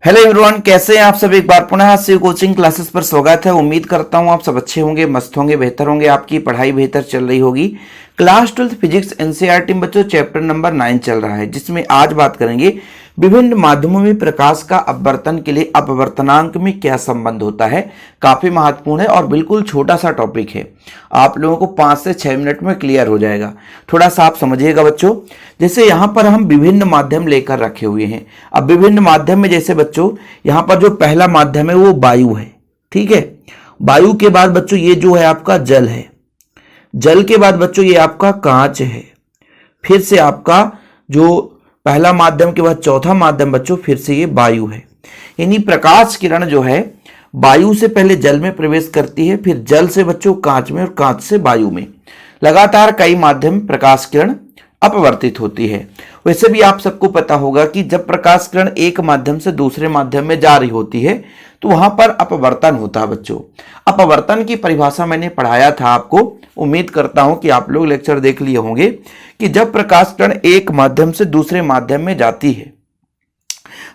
Hello everyone, कैसे हैं आप सब। एक बार पुनः शिव कोचिंग क्लासेस पर स्वागत है। उम्मीद करता हूं आप सब अच्छे होंगे, मस्त होंगे, बेहतर होंगे, आपकी पढ़ाई बेहतर चल रही होगी। क्लास 12 फिजिक्स एनसीईआरटी में बच्चों चैप्टर नंबर 9 चल रहा है, जिसमें आज बात करेंगे विभिन्न माध्यमों में प्रकाश का अपवर्तन के लिए अपवर्तनांक में क्या संबंध होता है। काफी महत्वपूर्ण है और बिल्कुल छोटा सा टॉपिक है, आप लोगों को 5 से 6 मिनट में क्लियर हो जाएगा। थोड़ा सा आप समझिएगा बच्चों। जैसे यहाँ पर हम विभिन्न माध्यम लेकर रखे हुए हैं। अब विभिन्न माध्यम में जैसे बच्चों यहाँ पर जो पहला माध्यम है वो वायु है, ठीक है। वायु के बाद बच्चों ये जो है आपका जल है, जल के बाद बच्चों ये आपका कांच है, फिर से आपका जो पहला माध्यम के बाद चौथा माध्यम बच्चों फिर से ये वायु है। यानी प्रकाश किरण जो है वायु से पहले जल में प्रवेश करती है, फिर जल से बच्चों कांच में और कांच से वायु में। लगातार कई माध्यम प्रकाश किरण अपवर्तित होती है। वैसे भी आप सबको पता होगा कि जब प्रकाश किरण एक माध्यम से दूसरे माध्यम में जा रही होती है तो वहां पर अपवर्तन होता है बच्चों। अपवर्तन की परिभाषा मैंने पढ़ाया था आपको, उम्मीद करता हूं कि आप लोग लेक्चर देख लिए होंगे कि जब प्रकाश किरण एक माध्यम से दूसरे माध्यम में जाती है,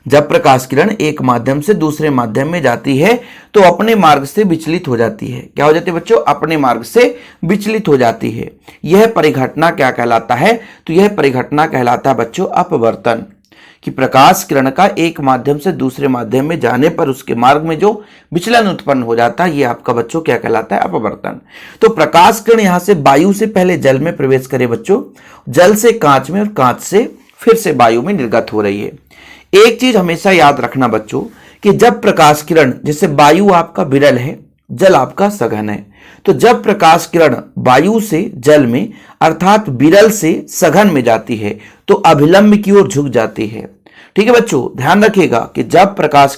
जब प्रकाश किरण एक माध्यम से दूसरे माध्यम में जाती है तो अपने मार्ग से विचलित हो जाती है। क्या हो जाती है बच्चों? अपने मार्ग से विचलित हो जाती है। यह परिघटना क्या कहलाता है? तो यह परिघटना कहलाता है बच्चों अपवर्तन। कि प्रकाश किरण का एक माध्यम से दूसरे माध्यम में जाने पर उसके मार्ग में जो विचलन उत्पन्न हो जाता है, ये आपका बच्चों क्या कहलाता है? अपवर्तन। तो प्रकाश किरण यहां से वायु से पहले जल में प्रवेश करे बच्चों, जल से कांच में और कांच से फिर से वायु में निर्गत हो रही है। एक चीज हमेशा याद रखना बच्चों कि जब प्रकाश किरण, जैसे वायु आपका विरल है, जल आपका सघन है, तो जब प्रकाश किरण वायु से जल में अर्थात विरल से सघन में जाती है तो अभिलंब की ओर झुक जाती है। ठीक है बच्चों, ध्यान रखिएगा कि जब प्रकाश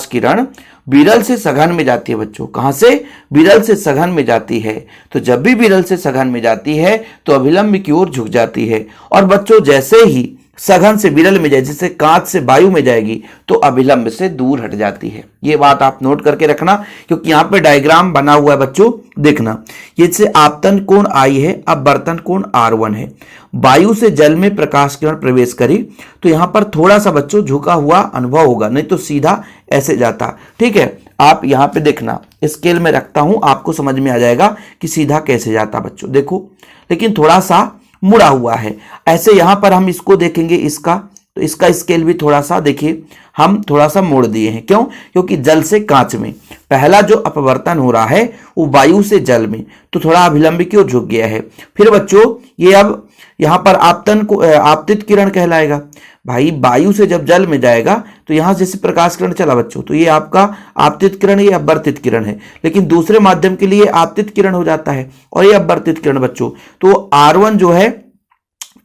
किरण विरल से सघन में जाती है बच्चों, कहां से? विरल से सघन में जाती है। तो जब भी विरल से सघन में जाती है तो अभिलंब की ओर झुक जाती है। और बच्चों जैसे ही सघन से विरल में जाए, जैसे कांच से वायु में जाएगी तो अभिलंब से दूर हट जाती है। ये बात आप नोट करके रखना, क्योंकि यहां पे डायग्राम बना हुआ है बच्चों, देखना। ये जैसे आपतन कोण I है, अपवर्तन कोण R1 है। वायु से जल में प्रकाश किरण प्रवेश करी तो यहां पर थोड़ा सा बच्चों झुका हुआ अनुभव होगा, नहीं तो सीधा ऐसे जाता। ठीक है, आप यहां पे देखना, स्केल में रखता हूं, आपको समझ में आ जाएगा कि सीधा कैसे जाता बच्चों। देखो, लेकिन थोड़ा सा मुड़ा हुआ है। ऐसे यहां पर हम इसको देखेंगे, इसका तो इसका स्केल भी थोड़ा सा देखिए हम थोड़ा सा मोड़ दिए हैं। क्यों? क्योंकि जल से कांच में पहला जो अपवर्तन हो रहा है वो वायु से जल में, तो थोड़ा अभिलंब की ओर झुक गया है। फिर बच्चों ये अब यहां पर आपतन को आपतित किरण कहलाएगा। भाई वायु से जब जल में जाएगा तो यहां जैसे प्रकाश किरण चला बच्चों, तो ये आपका आपतित किरण, ये अपवर्तित किरण है। लेकिन दूसरे माध्यम के लिए आपतित किरण हो जाता है और ये अपवर्तित किरण बच्चों। तो R1 जो है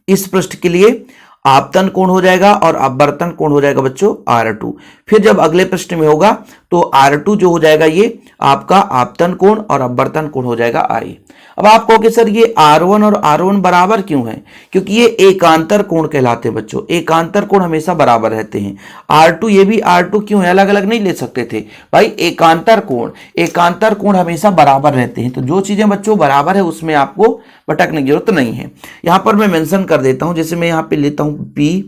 इस पृष्ठ के लिए आपतन कोण हो जाएगा और अपवर्तन कोण हो जाएगा बच्चों R2। फिर जब अगले पृष्ठ में होगा तो R2 जो हो जाएगा ये आपका आपतन कोण और अपवर्तन कोण हो जाएगा I। अब आप कहोगे सर ये R1 और R1 बराबर क्यों है? क्योंकि ये एकांतर कोण कहलाते हैं बच्चों। एकांतर कोण हमेशा बराबर रहते हैं। R2 ये भी R2 क्यों है? अलग अलग नहीं ले सकते थे भाई। एकांतर कोण हमेशा बराबर रहते हैं। तो जो चीजें बच्चों बराबर है उसमें आपको भटकने की जरूरत नहीं है। यहां पर मैं मेंशन कर देता हूं, जैसे मैं यहां पे लेता हूं P,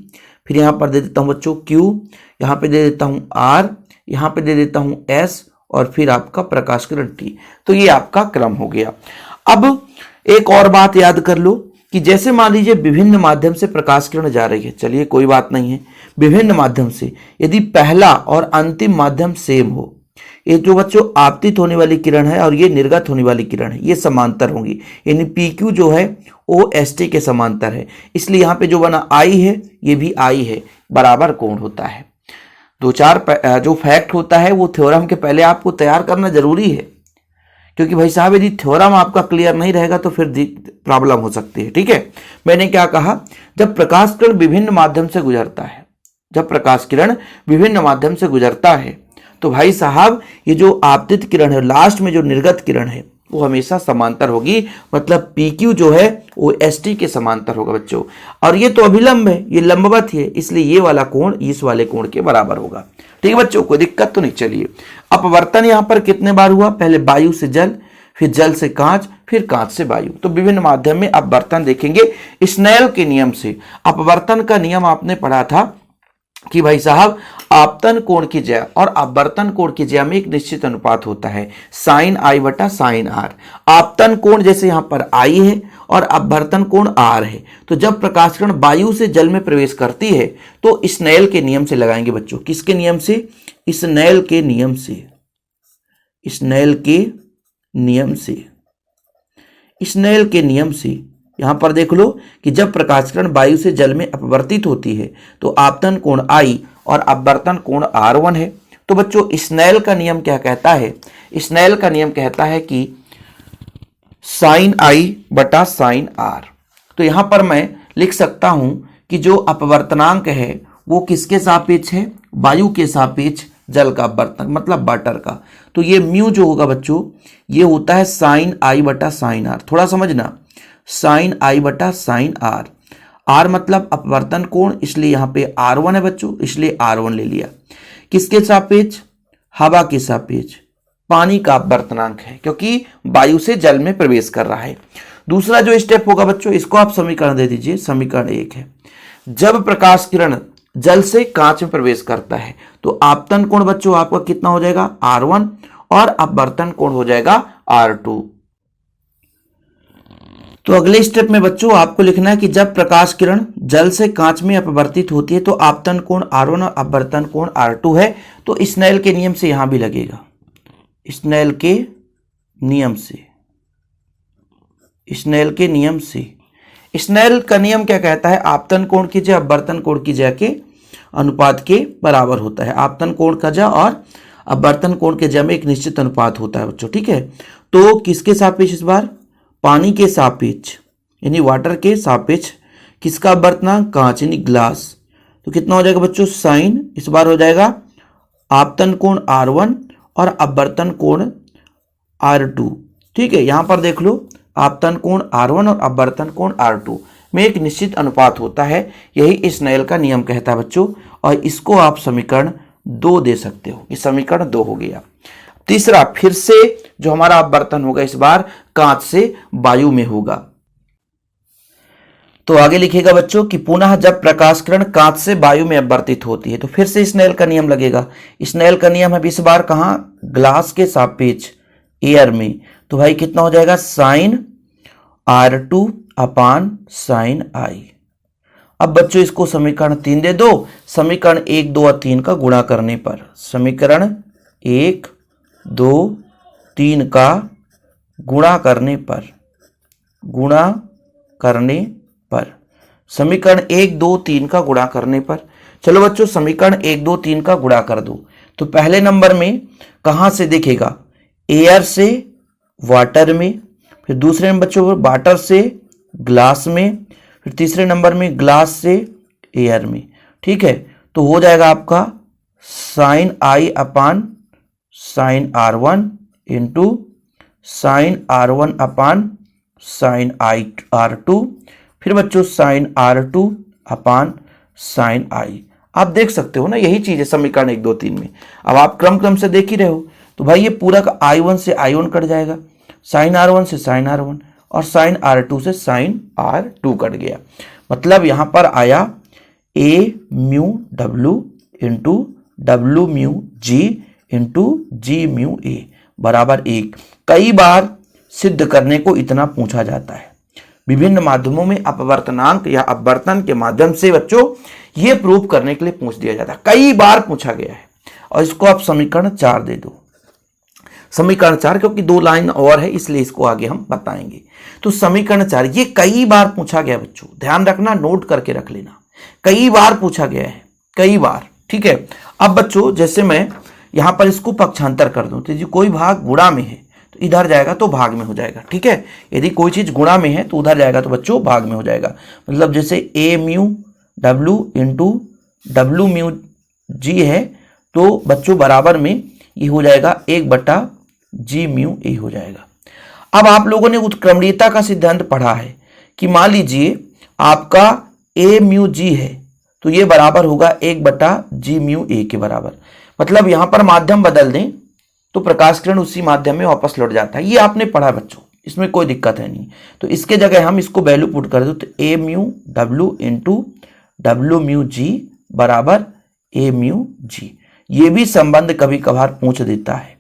फिर यहां पर दे देता हूं बच्चों Q, यहां पे दे देता हूं R, यहां पे दे देता हूं S और फिर आपका प्रकाश किरण T। तो ये आपका क्रम हो गया। अब एक और बात याद कर लो कि जैसे मान लीजिए विभिन्न माध्यम से प्रकाश किरण जा रही है, चलिए कोई बात नहीं है, विभिन्न माध्यम से यदि पहला और अंतिम माध्यम सेम हो, ये जो बच्चों आपतित होने वाली किरण है और ये निर्गत होने वाली किरण है, ये समांतर होंगी। यानी PQ जो है वो ST के समांतर है, इसलिए यहाँ पे जो बना I है ये भी I है, बराबर कोण होता है। दो चार जो फैक्ट होता है वो थ्योरम के पहले आपको तैयार करना जरूरी है, क्योंकि भाई साहब यदि थ्योरम आपका क्लियर नहीं रहेगा तो फिर प्रॉब्लम हो सकती है। ठीक है, मैंने क्या कहा? जब प्रकाश किरण विभिन्न माध्यम से गुजरता है, जब प्रकाश किरण विभिन्न माध्यम से गुजरता है तो भाई साहब ये जो आपतित किरण है, लास्ट में जो निर्गत किरण है, वो हमेशा समांतर होगी। मतलब PQ जो है वो ST के समांतर होगा बच्चों। और ये तो अभिलंब है, ये लंबवत है, इसलिए ये वाला कोण इस वाले कोण के बराबर होगा। ठीक है बच्चों, कोई दिक्कत तो नहीं। चलिए, अपवर्तन यहां पर कितने बार हुआ? पहले वायु से जल, फिर जल से कांच, फिर कांच से वायु। तो विभिन्न माध्यम में अपवर्तन देखेंगे स्नेल के नियम से। अपवर्तन का नियम आपने पढ़ा था क्योंकि भाई साहब आपतन कोण की ज्या और अपवर्तन कोण की ज्या में एक निश्चित अनुपात होता है, साइन आई बटा साइन आर। आपतन कोण जैसे यहां पर आई है और अपवर्तन कोण आर है, तो जब प्रकाश किरण वायु से जल में प्रवेश करती है तो स्नेल के नियम से लगाएंगे बच्चों। किसके नियम से? स्नेल के नियम से। स्नेल के नियम से। स्नेल के नियम से यहां पर देख लो कि जब प्रकाश किरण वायु से जल में अपवर्तित होती है तो आपतन कोण आई और अपवर्तन कोण R1 है। तो बच्चों स्नेल का नियम क्या कहता है? स्नेल का नियम कहता है कि साइन आई बटा साइन आर। तो यहां पर मैं लिख सकता हूं कि जो अपवर्तनांक है वो किसके सापेक्ष है? वायु के सापेक्ष जल का अपवर्तन, मतलब वाटर का। तो ये म्यू जो होगा बच्चों ये होता है साइन आई बटा साइन आर। थोड़ा समझना, साइन आई बटा साइन आर। आर मतलब अपवर्तन कोण, इसलिए यहां पे R1 है बच्चों, इसलिए R1 ले लिया। किसके सापेक्ष? हवा के सापेक्ष। पानी का अपवर्तनांक है क्योंकि वायु से जल में प्रवेश कर रहा है। दूसरा जो स्टेप होगा बच्चों, इसको आप समीकरण दे दीजिए। समीकरण 1 है, जब प्रकाश किरण जल से कांच में प्रवेश करता है तो आपतन कोण बच्चों आपका कितना हो जाएगा? R1 और अपवर्तन कोण हो जाएगा R2। तो अगले स्टेप में बच्चों आपको लिखना है कि जब प्रकाश किरण जल से कांच में अपवर्तित होती है तो आपतन कोण R1 और अपवर्तन कोण R2 है। तो स्नेल के नियम से यहां भी लगेगा, स्नेल के नियम से। स्नेल के नियम से। स्नेल का नियम क्या कहता है? आपतन कोण की ज्या अपवर्तन कोण की ज्या के अनुपात के बराबर होता है। आपतन कोण का ज्या और अपवर्तन कोण के ज्या में एक निश्चित अनुपात होता है बच्चों, ठीक है। तो किसके सापेक्ष इस बार? पानी के सापेक्ष, यानी वाटर के सापेक्ष। किसका अपवर्तनांक? कांच यानी ग्लास। तो कितना हो जाएगा बच्चों? साइन, इस बार हो जाएगा आपतन कोण R1 और अपवर्तन कोण R2, ठीक है। यहां पर देख लो आपतन कोण R1 और अपवर्तन कोण R2 में एक निश्चित अनुपात होता है, यही स्नेल का नियम कहता है बच्चों। और इसको आप समीकरण 2 दे सकते हो, ये समीकरण 2 हो गया। तीसरा, फिर से जो हमारा अपवर्तन होगा इस बार कांच से वायु में होगा। तो आगे लिखेगा बच्चों कि पुनः जब प्रकाश किरण कांच से वायु में अपवर्तित होती है तो फिर से स्नेल का नियम लगेगा। स्नेल का नियम है इस बार कहां? ग्लास के सापेक्ष, एयर में। तो भाई कितना हो जाएगा? साइन R2 अपान साइन आई। अब बच्चों इसको समीकरण 3 दे दो। समीकरण 1, 2 और 3 का गुणा करने पर, समीकरण 1, 2, 3 का गुणा करने पर, गुणा करने पर, समीकरण 1, 2, 3 का गुणा करने पर। चलो बच्चों समीकरण 1, 2, 3 का गुणा कर दो। तो पहले नंबर में कहां से दिखेगा? एयर से वाटर में, फिर दूसरे नंबर बच्चों वाटर से ग्लास में, फिर तीसरे नंबर में ग्लास से एयर में, ठीक है। तो हो जाएगा आपका sine i upon sine R1 into sine R1 upon sine i R2, फिर बच्चों साइन R2 अपान साइन आई। आप देख सकते हो ना, यही चीज है समीकरण 1, 2, 3 में। अब आप क्रम से देख ही रहे हो। तो भाई ये पूरा का I1 से I1 कट जाएगा, साइन R1 से साइन R1 और साइन R2 से साइन R2 कट गया। मतलब यहां पर आया A mu W into W mu G into G mu A बराबर 1। कई बार सिद्ध करने को इतना पूछा जाता है। विभिन्न माध्यमों में अपवर्तनांक या अपवर्तन के माध्यम से बच्चों ये प्रूव करने के लिए पूछ दिया जाता है, कई बार पूछा गया है। और इसको आप समीकरण 4 दे दो। समीकरण 4 क्योंकि 2 लाइन और है इसलिए इसको आगे हम बताएंगे। तो समीकरण 4 ये कई बार पूछा गया बच्चों, ध्यान रखना, नोट करके रख लेना। कई बार पूछा गया है, कई बार, ठीक है। अब बच्चों जैसे मैं यहां पर इसको पक्षांतर कर दूं, तो कोई भाग गुणा में है तो इधर जाएगा तो भाग में हो जाएगा, ठीक है। यदि कोई चीज गुणा में है तो उधर जाएगा तो बच्चों भाग में हो जाएगा। मतलब जैसे A mu W into W mu G है तो बच्चों बराबर में ये हो जाएगा 1/G म्यू A हो जाएगा। अब आप लोगों ने उत्क्रमणीयता का सिद्धांत पढ़ा है कि मान लीजिए आपका A म्यू G है तो ये बराबर होगा 1/G म्यू A के बराबर। मतलब यहां पर माध्यम बदल दें तो प्रकाश किरण उसी माध्यम में वापस लौट जाता है। ये आपने पढ़ा बच्चों, इसमें कोई दिक्कत है नहीं। तो इसके जगह हम इसको वैल्यू पुट कर दो तो A mu W into W mu G बराबर ए म्यू जी। ये भी संबंध कभी कभार पूछ देता है।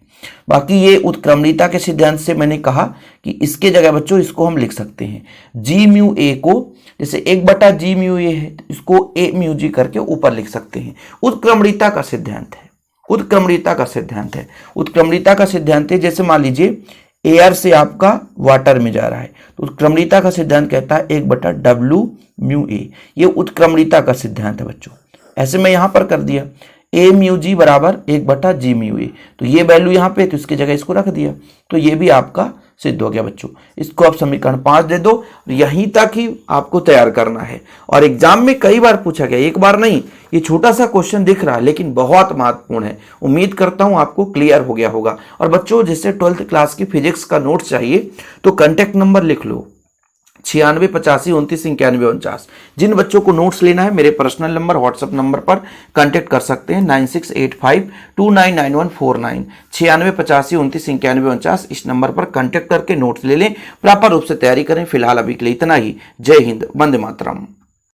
बाकी ये उत्क्रमणीयता के सिद्धांत से मैंने कहा कि इसके जगह बच्चों इसको हम लिख सकते हैं जी म्यू ए को, जैसे 1/g म्यू ए है तो इसको ए म्यू जी करके ऊपर लिख सकते हैं। उत्क्रमणीयता का सिद्धांत है, उत्क्रमणीयता का सिद्धांत है, उत्क्रमणीयता का सिद्धांत है। जैसे मान लीजिए एयर से आपका वाटर में जा रहा है तो उत्क्रमणीयता का सिद्धांत कहता है 1/w म्यू ए। ये उत्क्रमणीयता का सिद्धांत है बच्चों। ऐसे मैं यहां पर कर दिया ए म्यू जी बराबर 1/g म्यू ए, तो ये वैल्यू यहाँ पे तो इसकी जगह इसको रख दिया, तो ये भी आपका सिद्ध हो गया बच्चों। इसको आप समीकरण 5 दे दो, यहीं तक ही आपको तैयार करना है। और एग्जाम में कई बार पूछा गया, एक बार नहीं, ये छोटा सा क्वेश्चन दिख रहा है लेकिन बहुत महत्वपूर्ण है। उम्मीद करता हूं आपको क्लियर हो गया होगा। और बच्चों जैसे 12th क्लास की फिजिक्स का नोट चाहिए तो कॉन्टेक्ट नंबर लिख लो 9685299149। जिन बच्चों को नोट्स लेना है मेरे पर्सनल नंबर व्हाट्सएप नंबर पर कांटेक्ट कर सकते हैं 9685299149। 9685299149 इस नंबर पर कांटेक्ट करके नोट्स ले लें, प्रॉपर रूप से तैयारी करें। फिलहाल अभी के लिए इतना ही। जय हिंद, वंदे मातरम।